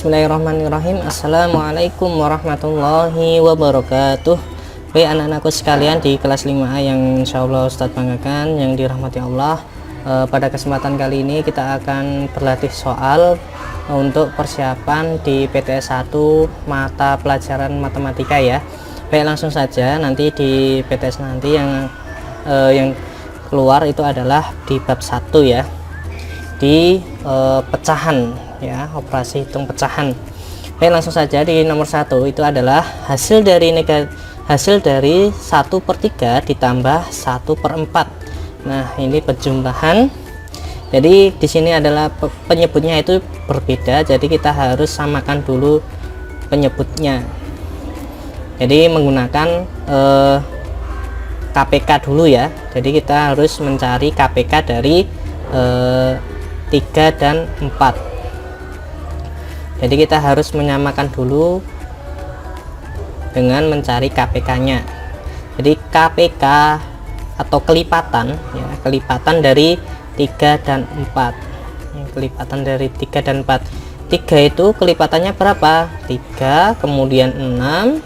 Bismillahirrahmanirrahim. Assalamualaikum warahmatullahi wabarakatuh. Baik anak-anakku sekalian di kelas 5A yang insyaallah Ustadz banggakan, yang dirahmati Allah. Pada kesempatan kali ini kita akan berlatih soal untuk persiapan di PTS 1 mata pelajaran matematika ya. Baik, langsung saja. Nanti di PTS nanti yang keluar itu adalah di bab 1 ya, di pecahan ya, operasi hitung pecahan. Baik, langsung saja. Di nomor 1 itu adalah hasil dari 1/3 ditambah 1/4. Nah, ini penjumlahan. Jadi di sini adalah penyebutnya itu berbeda, jadi kita harus samakan dulu penyebutnya. Jadi menggunakan KPK dulu ya. Jadi kita harus mencari KPK dari 3 dan 4. Jadi kita harus menyamakan dulu dengan mencari KPK-nya. Jadi KPK atau kelipatan ya, kelipatan dari 3 dan 4. Kelipatan dari 3 dan 4. 3 itu kelipatannya berapa? 3, kemudian 6,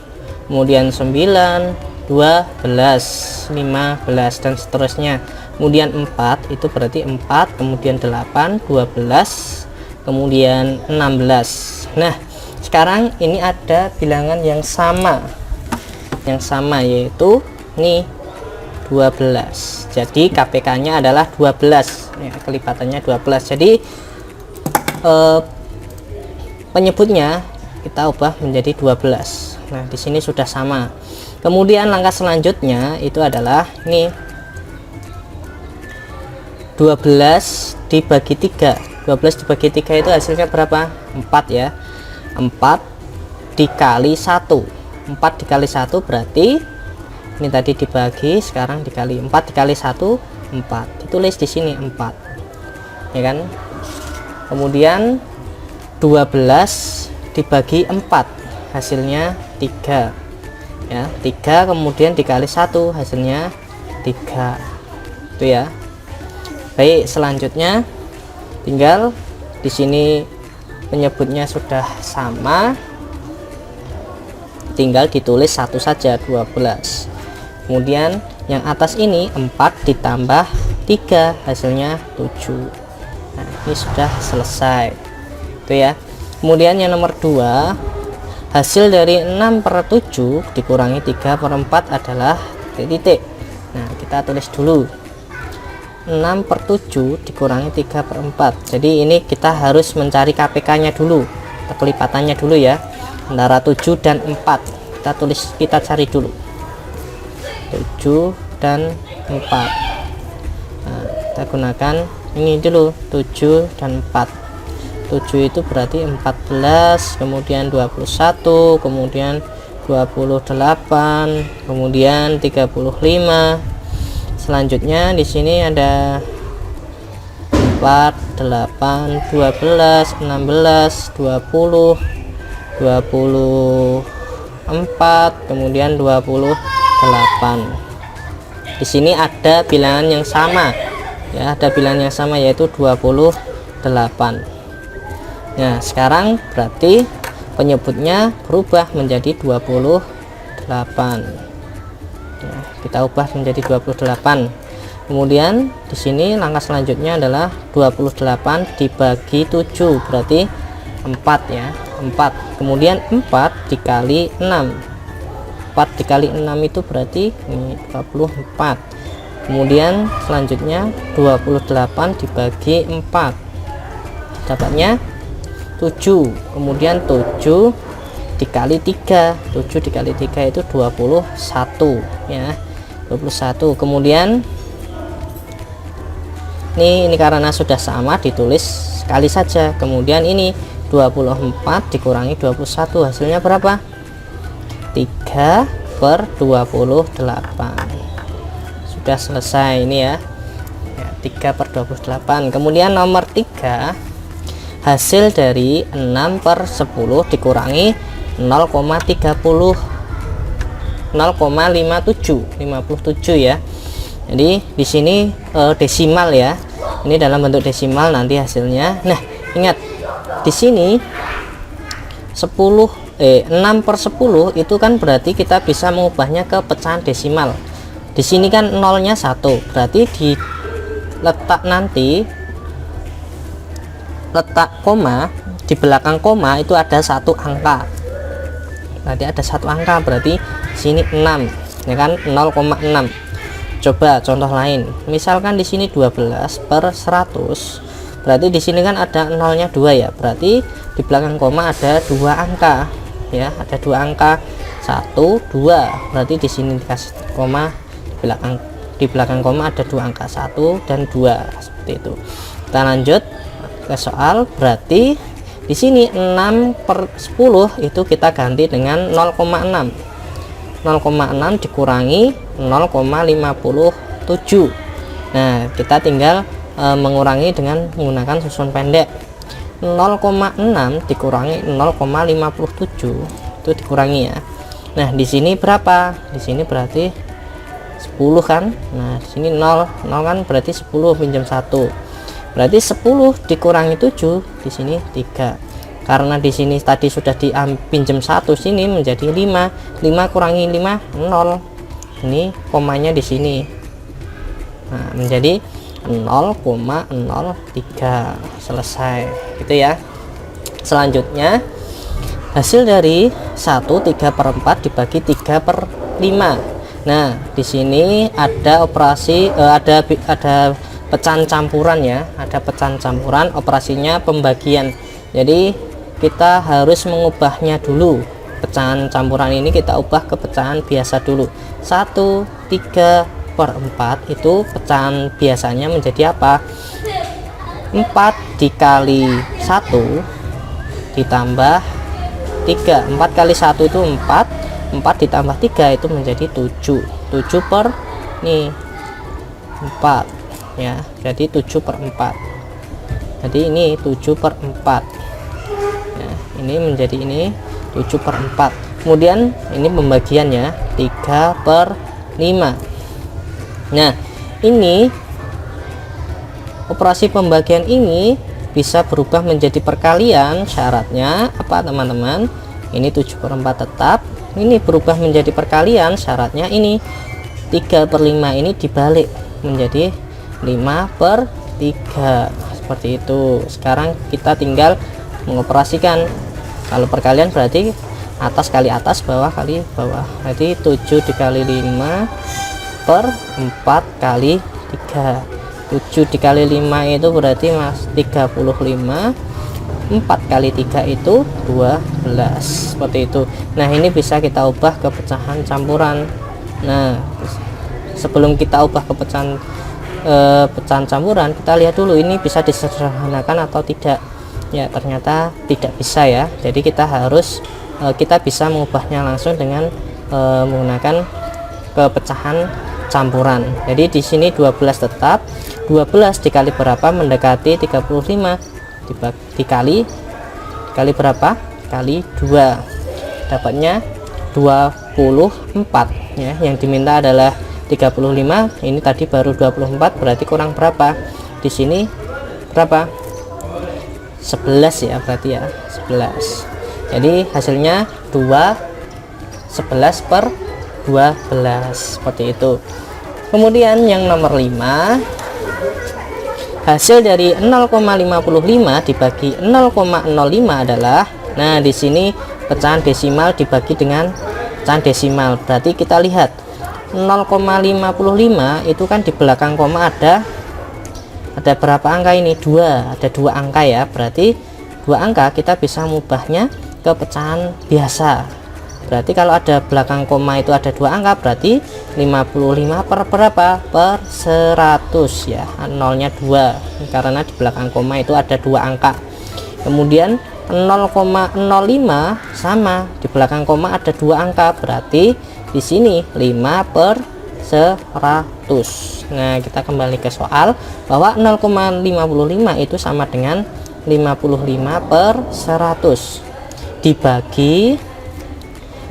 kemudian 9, 12, 15 dan seterusnya. Kemudian 4 itu berarti 4, kemudian 8, 12, kemudian 16. Nah, sekarang ini ada bilangan yang sama. Yang sama yaitu nih 12. Jadi KPK-nya adalah 12 ya, kelipatannya 12. Jadi penyebutnya kita ubah menjadi 12. Nah, di sini sudah sama. Kemudian langkah selanjutnya itu adalah nih 12 dibagi 3. 12 dibagi 3 itu hasilnya berapa? 4 ya. 4 dikali 1. 4 dikali 1 berarti ini tadi dibagi, sekarang dikali 4 dikali 1 4. Ditulis di sini 4. Ya kan? Kemudian 12 dibagi 4 hasilnya 3. Ya, 3 kemudian dikali 1 hasilnya 3. Itu ya. Baik, selanjutnya tinggal di sini penyebutnya sudah sama, tinggal ditulis satu saja 12. Kemudian yang atas ini 4 ditambah 3 hasilnya 7. Nah, ini sudah selesai itu ya. Kemudian yang nomor 2, hasil dari 6/7 dikurangi 3/4 adalah titik. Nah, kita tulis dulu 6/7 dikurangi 3/4. Jadi ini kita harus mencari KPK-nya dulu, kelipatannya dulu ya, antara 7 dan 4. Kita cari dulu 7 dan 4. Nah, kita gunakan ini dulu 7 dan 4. 7 itu berarti 14, kemudian 21, kemudian 28, kemudian 35. Selanjutnya di sini ada 4, 8, 12, 16, 20, 24, kemudian 28. Di sini ada bilangan yang sama ya, ada bilangan yang sama yaitu 28. Nah, sekarang berarti penyebutnya berubah menjadi 28. Ya, kita ubah menjadi 28. Kemudian di sini langkah selanjutnya adalah 28 dibagi 7 berarti 4 ya, 4. Kemudian 4 dikali 6. 4 dikali 6 itu berarti ini 24. Kemudian selanjutnya 28 dibagi 4 dapatnya 7. Kemudian 7 dikali 3. 7 dikali 3 itu 21 ya, 21. Kemudian ini karena sudah sama ditulis sekali saja. Kemudian ini 24 dikurangi 21 hasilnya berapa? 3/28. Sudah selesai ini ya, 3/28. Kemudian nomor 3, hasil dari 6/10 dikurangi 0,30 0,57 ya. Jadi di sini desimal ya. Ini dalam bentuk desimal nanti hasilnya. Nah, ingat di sini 6/10 itu kan berarti kita bisa mengubahnya ke pecahan desimal. Di sini kan nolnya 1, berarti di letak koma, di belakang koma itu ada satu angka. Berarti ada satu angka, berarti sini 6 ya kan, 0,6. Coba contoh lain, misalkan di sini 12/100, berarti di sini kan ada nolnya 2 ya, berarti di belakang koma ada dua angka ya, ada dua angka 1 2, berarti di sini dikasih koma, di belakang koma ada dua angka 1 dan 2 seperti itu. Kita lanjut ke soal, berarti di sini 6/10 itu kita ganti dengan 0,6. 0,6 dikurangi 0,57. Nah, kita tinggal mengurangi dengan menggunakan susun pendek. 0,6 dikurangi 0,57 itu dikurangi ya. Nah, di sini berapa? Di sini berarti 10 kan. Nah, di sini 0 kan berarti 10 pinjam 1. Berarti 10 dikurangi 7, di sini 3. Karena di sini tadi sudah pinjam 1, sini menjadi 5. 5 kurangi 5 0. Ini komanya di sini. Nah, menjadi 0,03. Selesai gitu ya. Selanjutnya hasil dari 1 3/4 dibagi 3/5. Nah, di sini ada operasi ada pecahan campuran ya, ada pecahan campuran, operasinya pembagian. Jadi kita harus mengubahnya dulu. Pecahan campuran ini kita ubah ke pecahan biasa dulu. 1 3/4 itu pecahan biasanya menjadi apa? 4 dikali 1 ditambah 3. 4 kali 1 itu 4. 4 ditambah 3 itu menjadi 7. 7 per nih 4 ya, jadi 7/4. Jadi ini 7/4 ya, ini menjadi ini 7/4. Kemudian ini pembagiannya 3/5. Nah, ini operasi pembagian ini bisa berubah menjadi perkalian. Syaratnya apa teman-teman? Ini 7/4 tetap, ini berubah menjadi perkalian. Syaratnya ini 3/5 ini dibalik menjadi 5/3 seperti itu. Sekarang kita tinggal mengoperasikan. Kalau perkalian berarti atas kali atas, bawah kali bawah. Jadi 7 dikali 5 per 4 kali 3. 7 dikali 5 itu berarti 35. 4 kali 3 itu 12 seperti itu. Nah, ini bisa kita ubah ke pecahan campuran. Nah, sebelum kita ubah ke pecahan campuran, kita lihat dulu ini bisa disederhanakan atau tidak ya. Ternyata tidak bisa ya. Jadi kita harus kita bisa mengubahnya langsung dengan menggunakan ke pecahan campuran. Jadi di sini 12 tetap. 12 dikali berapa? Mendekati 35. Dikali berapa? Kali 2. Dapatnya 24 ya. Yang diminta adalah 35, ini tadi baru 24, berarti kurang berapa? Di sini berapa? 11 ya, berarti ya 11. Jadi hasilnya 11/12 seperti itu. Kemudian yang nomor 5, hasil dari 0,55 dibagi 0,05 adalah, nah di sini pecahan desimal dibagi dengan pecahan desimal. Berarti kita lihat 0,55 itu kan di belakang koma ada berapa angka ini? 2. Ada 2 angka ya. Berarti 2 angka kita bisa mengubahnya ke pecahan biasa. Berarti kalau ada belakang koma itu ada 2 angka, berarti 55 per berapa? Per 100 ya. Nolnya 2 karena di belakang koma itu ada 2 angka. Kemudian 0,05 sama, di belakang koma ada 2 angka, berarti di sini 5/100. Nah, kita kembali ke soal bahwa 0,55 itu sama dengan 55/100 dibagi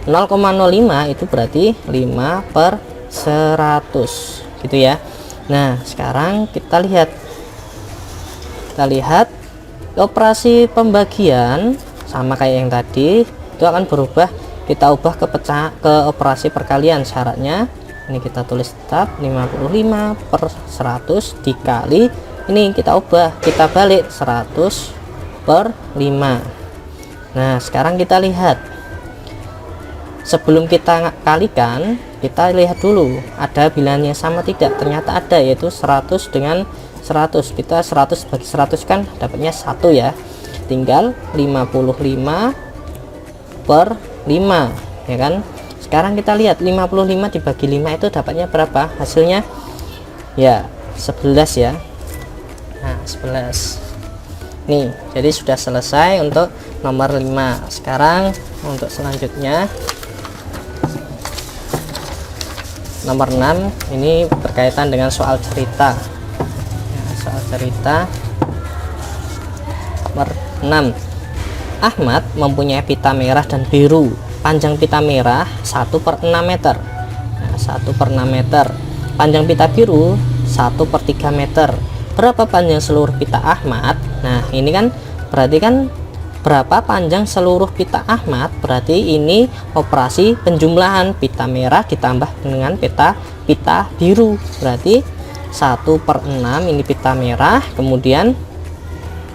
0,05 itu berarti 5/100 gitu ya. Nah, sekarang kita lihat operasi pembagian sama kayak yang tadi, itu akan berubah, kita ubah ke operasi perkalian. Syaratnya ini kita tulis tetap 55 per 100 dikali, ini kita ubah, kita balik 100 per 5. Nah sekarang kita lihat, sebelum kita kalikan, kita lihat dulu ada bilangannya sama tidak. Ternyata ada, yaitu 100 dengan 100. Kita 100 bagi 100 kan dapatnya 1 ya, tinggal 55 per 5 ya kan. Sekarang kita lihat 55 dibagi 5 itu dapatnya berapa hasilnya ya, 11 ya. Nah 11 nih, jadi sudah selesai untuk nomor 5. Sekarang untuk selanjutnya nomor 6, ini berkaitan dengan soal cerita ya, soal cerita nomor 6. Ahmad mempunyai pita merah dan biru. Panjang pita merah 1/6 meter. Nah, 1/6 meter. Panjang pita biru 1/3 meter. Berapa panjang seluruh pita Ahmad? Nah ini kan berarti kan berapa panjang seluruh pita Ahmad, berarti ini operasi penjumlahan pita merah ditambah dengan pita biru. Berarti 1/6 ini pita merah, kemudian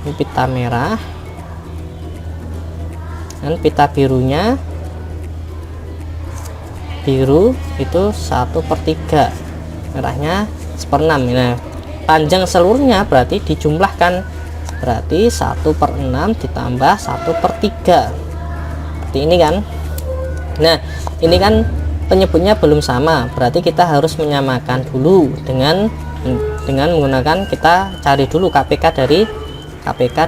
ini pita merah dan pita birunya, biru itu 1/3, merahnya 1/6. Nah panjang seluruhnya berarti dijumlahkan, berarti 1/6 ditambah 1/3 seperti ini kan. Nah ini kan penyebutnya belum sama, berarti kita harus menyamakan dulu dengan menggunakan, kita cari dulu KPK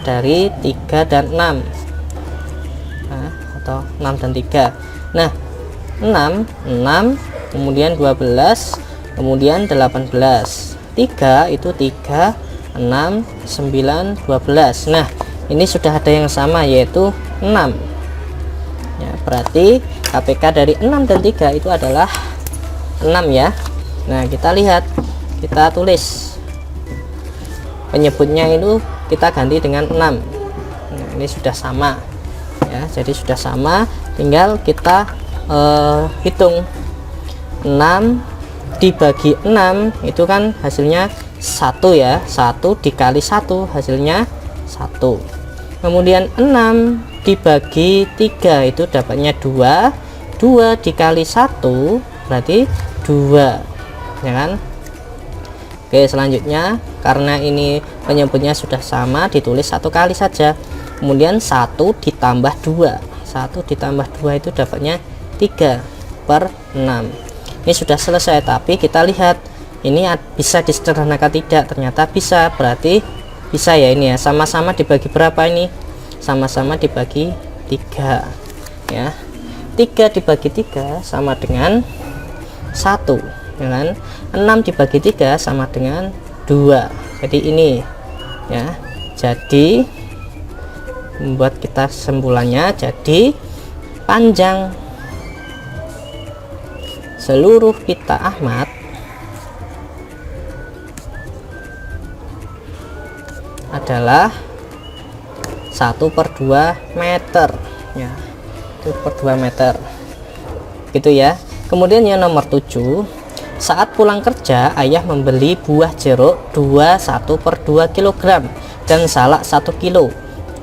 dari 3 dan 6 nah, atau 6 dan 3. Nah 6 kemudian 12 kemudian 18, 3 itu 3 6 9 12. Nah ini sudah ada yang sama, yaitu 6 ya, berarti KPK dari 6 dan 3 itu adalah 6 ya. Nah kita lihat, kita tulis penyebutnya itu kita ganti dengan 6. Nah ini sudah sama ya, jadi sudah sama, tinggal kita hitung 6 dibagi 6 itu kan hasilnya 1 ya, 1 dikali 1 hasilnya 1. Kemudian 6 dibagi 3 itu dapatnya 2 dikali 1 berarti 2 ya kan. Oke selanjutnya, karena ini penyebutnya sudah sama, ditulis 1 kali saja, kemudian 1 ditambah 2 itu dapatnya 3/6. Ini sudah selesai, tapi kita lihat ini bisa disederhanakan tidak, ternyata bisa, berarti bisa ya ini ya, sama-sama dibagi berapa ini, sama-sama dibagi 3 ya, 3 dibagi 3 sama dengan 1 ya kan, 6 dibagi 3 sama dengan 2, jadi ini ya, jadi membuat kita kesimpulannya, jadi panjang seluruh pita Ahmad adalah 1/2 meter ya, 1/2 meter gitu ya. Kemudian yang nomor 7, saat pulang kerja ayah membeli buah jeruk 1/2 kg dan salak 1 kilo,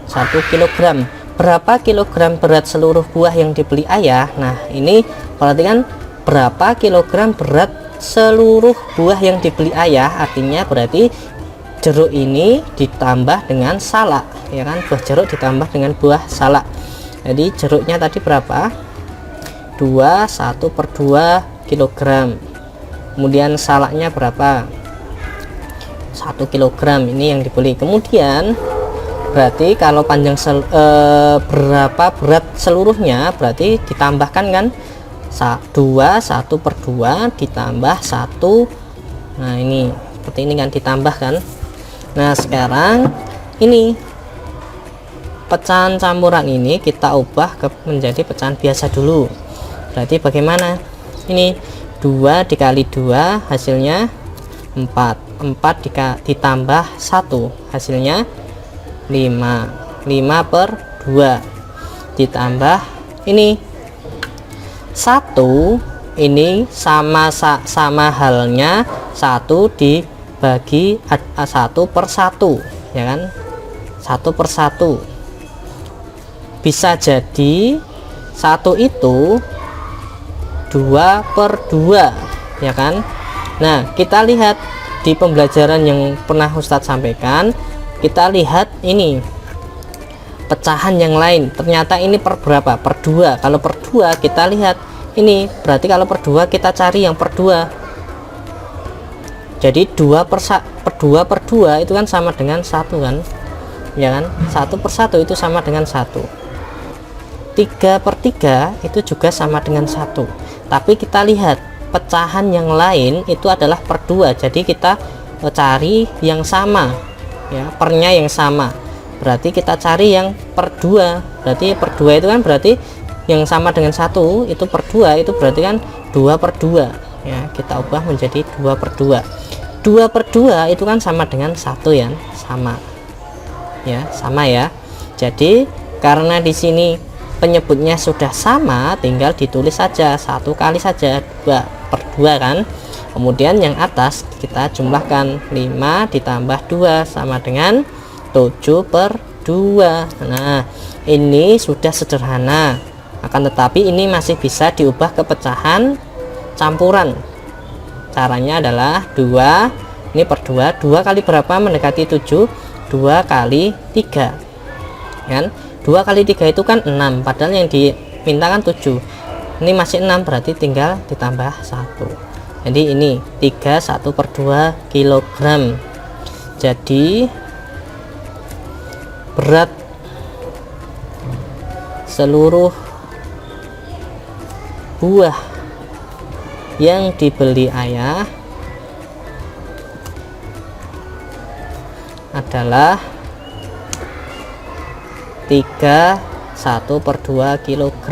1 kg. Berapa kilogram berat seluruh buah yang dibeli ayah? Nah ini berarti kan berapa kilogram berat seluruh buah yang dibeli ayah, artinya berarti jeruk ini ditambah dengan salak ya kan, buah jeruk ditambah dengan buah salak. Jadi jeruknya tadi berapa, 1/2 kg, kemudian salaknya berapa, 1 kg, ini yang dibeli. Kemudian berarti kalau panjang berapa berat seluruhnya, berarti ditambahkan kan, 1/2 ditambah 1, nah ini seperti ini kan, ditambahkan. Nah sekarang ini pecahan campuran ini kita ubah menjadi pecahan biasa dulu. Berarti bagaimana ini, 2 dikali 2 hasilnya 4 ditambah 1 hasilnya 5/2. ditambah ini 1, ini sama halnya 1 dibagi 1/1, ya kan, 1/1. Bisa jadi 1 itu 2/2, ya kan. Nah, kita lihat di pembelajaran yang pernah Ustadz sampaikan, kita lihat ini pecahan yang lain, ternyata ini per berapa? Per 2. Kalau per 2 kita lihat ini, berarti kalau per 2 kita cari yang per 2. Jadi 2/2 itu kan sama dengan 1 kan, ya kan. 1/1 itu sama dengan 1. 3/3 itu juga sama dengan 1. Tapi kita lihat pecahan yang lain itu adalah per 2, jadi kita cari yang sama, ya, pernya yang sama. Berarti kita cari yang per 2. Berarti per 2 itu kan berarti yang sama dengan 1 itu per 2, itu berarti kan 2/2, ya. Kita ubah menjadi 2/2. 2/2 itu kan sama dengan 1, ya, sama, ya, sama, ya. Jadi karena di sini penyebutnya sudah sama, tinggal ditulis saja 1 kali saja, 2/2 kan. Kemudian yang atas kita jumlahkan, 5 ditambah 2 sama dengan 7/2. Nah, ini sudah sederhana, akan tetapi ini masih bisa diubah ke pecahan campuran. Caranya adalah 2 ini per 2, 2 kali berapa mendekati 7? 2 kali 3, kan. 2 kali 3 itu kan 6, padahal yang dimintakan 7. Ini masih 6, berarti tinggal ditambah 1. Jadi ini 3 1/2 kg. Jadi berat seluruh buah yang dibeli ayah adalah 3 1/2 kg,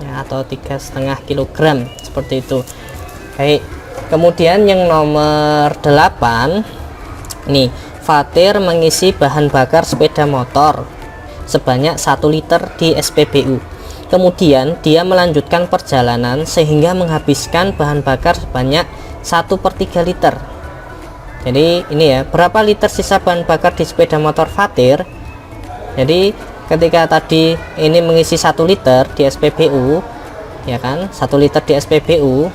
ya, atau 3,5 kg, seperti itu. Baik, kemudian yang nomor 8 nih, Fatir mengisi bahan bakar sepeda motor sebanyak 1 liter di SPBU. Kemudian dia melanjutkan perjalanan sehingga menghabiskan bahan bakar sebanyak 1/3 liter. Jadi ini ya, berapa liter sisa bahan bakar di sepeda motor Fatir. Jadi ketika tadi ini mengisi 1 liter di SPBU, ya kan, 1 liter di SPBU,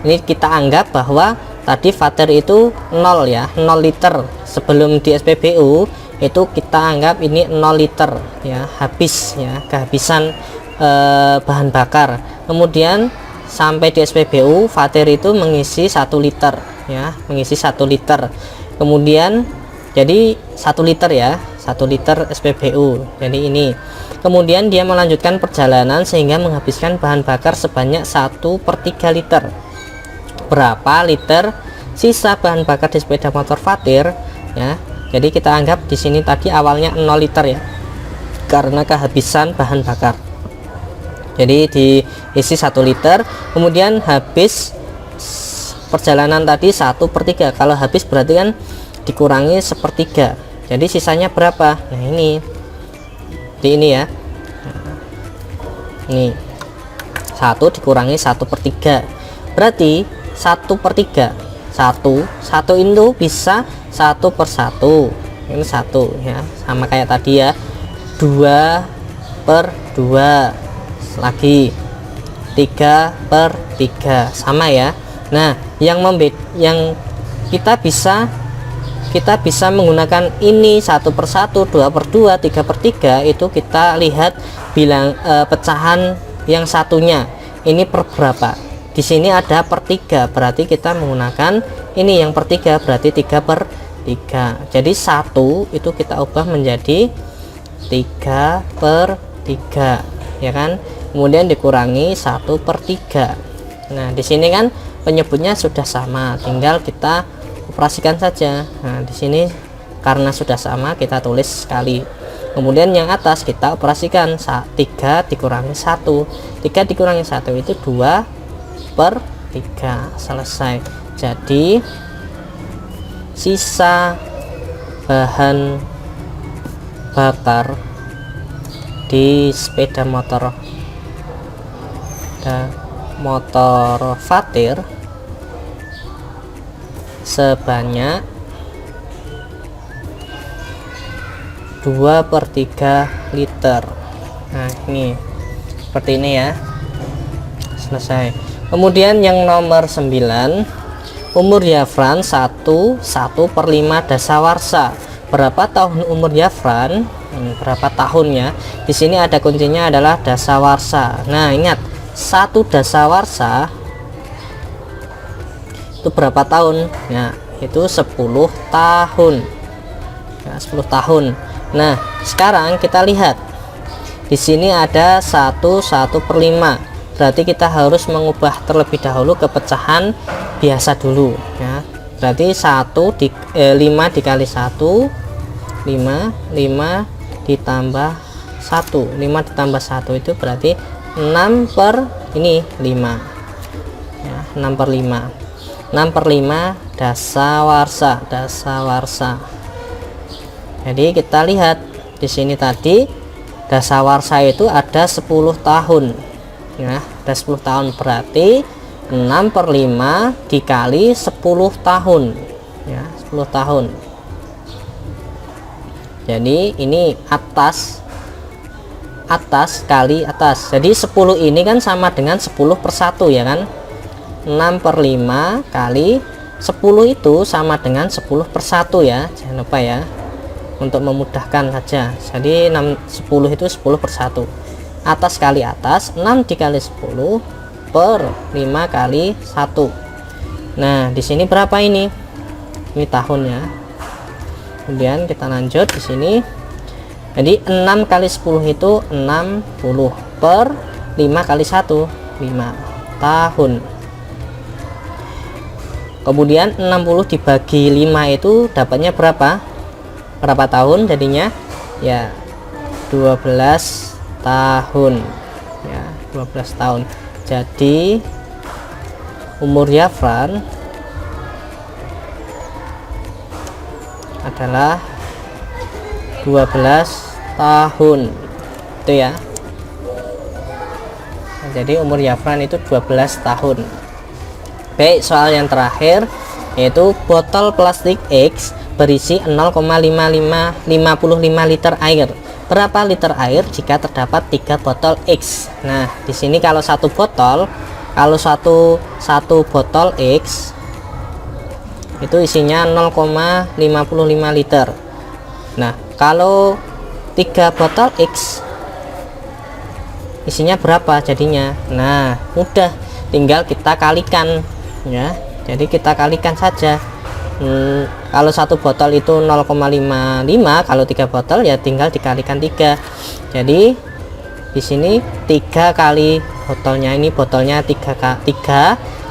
ini kita anggap bahwa tadi Fatir itu 0, ya, 0 liter. Sebelum di SPBU itu kita anggap ini 0 liter, ya, habis, ya, kehabisan bahan bakar. Kemudian sampai di SPBU Fatir itu mengisi 1 liter, ya, mengisi 1 liter. Kemudian jadi 1 liter, ya, 1 liter SPBU. Jadi ini. Kemudian dia melanjutkan perjalanan sehingga menghabiskan bahan bakar sebanyak 1/3 liter. Berapa liter sisa bahan bakar di sepeda motor Fatir, ya. Jadi kita anggap di sini tadi awalnya 0 liter, ya, karena kehabisan bahan bakar. Jadi diisi 1 liter, kemudian habis perjalanan tadi 1/3. Kalau habis berarti kan dikurangi 1/3. Jadi sisanya berapa? Nah, ini di ini, ya. Ini 1 dikurangi 1/3 berarti 1/3. 1 itu bisa 1/1. Ini 1, ya, sama kayak tadi, ya. 2/2 lagi, 3/3 sama, ya. Nah, yang kita bisa menggunakan ini 1/1, 2/2, 3/3 itu kita lihat pecahan yang satunya ini per berapa. Di sini ada per 3, berarti kita menggunakan ini yang per 3, berarti 3/3. Jadi 1 itu kita ubah menjadi 3/3, ya kan. Kemudian dikurangi 1/3. Nah, di sini kan penyebutnya sudah sama, tinggal kita operasikan saja. Nah, di sini karena sudah sama kita tulis sekali. Kemudian yang atas kita operasikan, 3 dikurangi 1. 3 dikurangi 1 itu 2/3. Selesai. Jadi sisa bahan bakar di sepeda motor vatir sebanyak 2/3 liter. Nah, ini seperti ini ya. Selesai. Kemudian yang nomor 9, umur Yafran 1/5 dasawarsa. Berapa tahun umur Yafran? Berapa tahunnya? Di sini ada kuncinya adalah dasawarsa. Nah, ingat 1 dasawarsa itu berapa tahun? Ya, itu 10 tahun. Ya, 10 tahun. Nah, sekarang kita lihat di sini ada 1/5. Berarti kita harus mengubah terlebih dahulu ke pecahan biasa dulu ya. Berarti 5 dikali 1 5 ditambah 1 5 ditambah 1 itu berarti 6/5 ya, 6/5 dasawarsa. Jadi kita lihat di sini tadi dasawarsa itu ada 10 tahun ya, ada 10 tahun, berarti 6/5 dikali 10 tahun ya, 10 tahun. Jadi ini atas kali atas, jadi 10 ini kan sama dengan 10/1 ya kan. 6/5 kali 10 itu sama dengan 10/1 ya, jangan lupa ya, untuk memudahkan saja. Jadi 10 itu 10/1, atas kali atas, 6 dikali 10 per 5 kali 1. Nah, di sini berapa ini? Ini tahunnya. Kemudian kita lanjut di sini. Jadi 6 kali 10 itu 60 per 5 kali 1 5 tahun. Kemudian 60 dibagi 5 itu dapatnya berapa tahun jadinya? Ya 12 tahun ya, 12 tahun. Jadi umur Yafran adalah 12 tahun itu ya. Nah, jadi umur Yafran itu 12 tahun. Baik, soal yang terakhir yaitu botol plastik X berisi 0,55 liter air. Berapa liter air jika terdapat 3 botol X? Nah, di sini kalau satu botol X itu isinya 0,55 liter. Nah, kalau 3 botol X isinya berapa jadinya? Nah, mudah, tinggal kita kalikan ya. Jadi kita kalikan saja. Kalau satu botol itu 0,55, kalau 3 botol ya tinggal dikalikan 3. Jadi di sini 3 kali botolnya, ini botolnya 3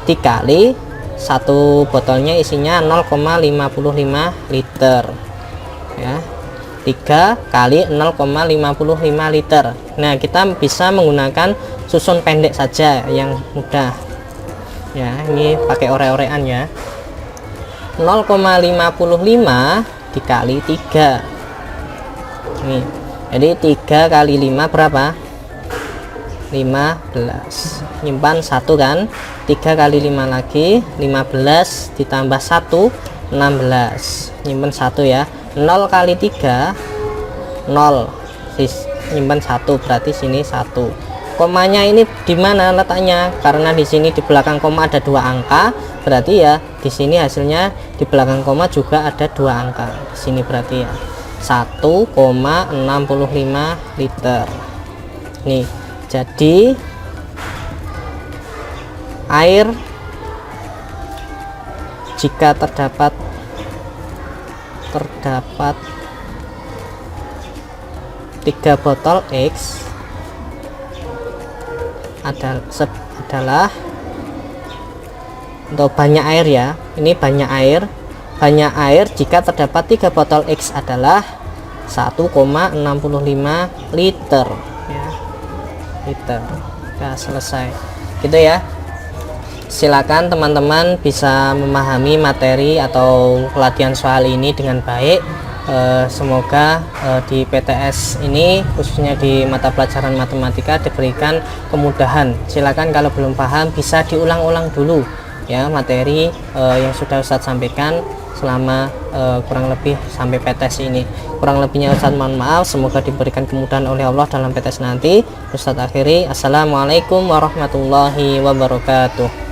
dikali satu botolnya isinya 0,55 liter ya. 3 kali 0,55 liter. Nah, kita bisa menggunakan susun pendek saja yang mudah ya. Ini pakai ore-orean ya. 0,55 dikali 3 ini, jadi 3 kali 5 berapa? 15. Nyimpan 1 kan, 3 kali 5 lagi 15 ditambah 1 16, nyimpan 1 ya. 0 kali 3 0, nyimpan 1, berarti sini 1. Komanya ini di mana letaknya? Karena di sini di belakang koma ada 2 angka, berarti ya di sini hasilnya di belakang koma juga ada 2 angka. Di sini berarti ya 1,65 liter. Nih, jadi air jika terdapat 3 botol X adalah untuk banyak air ya. Ini banyak air jika terdapat 3 botol X adalah 1,65 liter ya, liter. Ya, selesai gitu ya. Silakan teman-teman bisa memahami materi atau latihan soal ini dengan baik. Semoga di PTS ini khususnya di mata pelajaran matematika diberikan kemudahan. Silakan kalau belum paham bisa diulang-ulang dulu ya materi yang sudah Ustadz sampaikan selama kurang lebih sampai PTS ini. Kurang lebihnya Ustadz mohon maaf, semoga diberikan kemudahan oleh Allah dalam PTS nanti. Ustadz akhiri, assalamualaikum warahmatullahi wabarakatuh.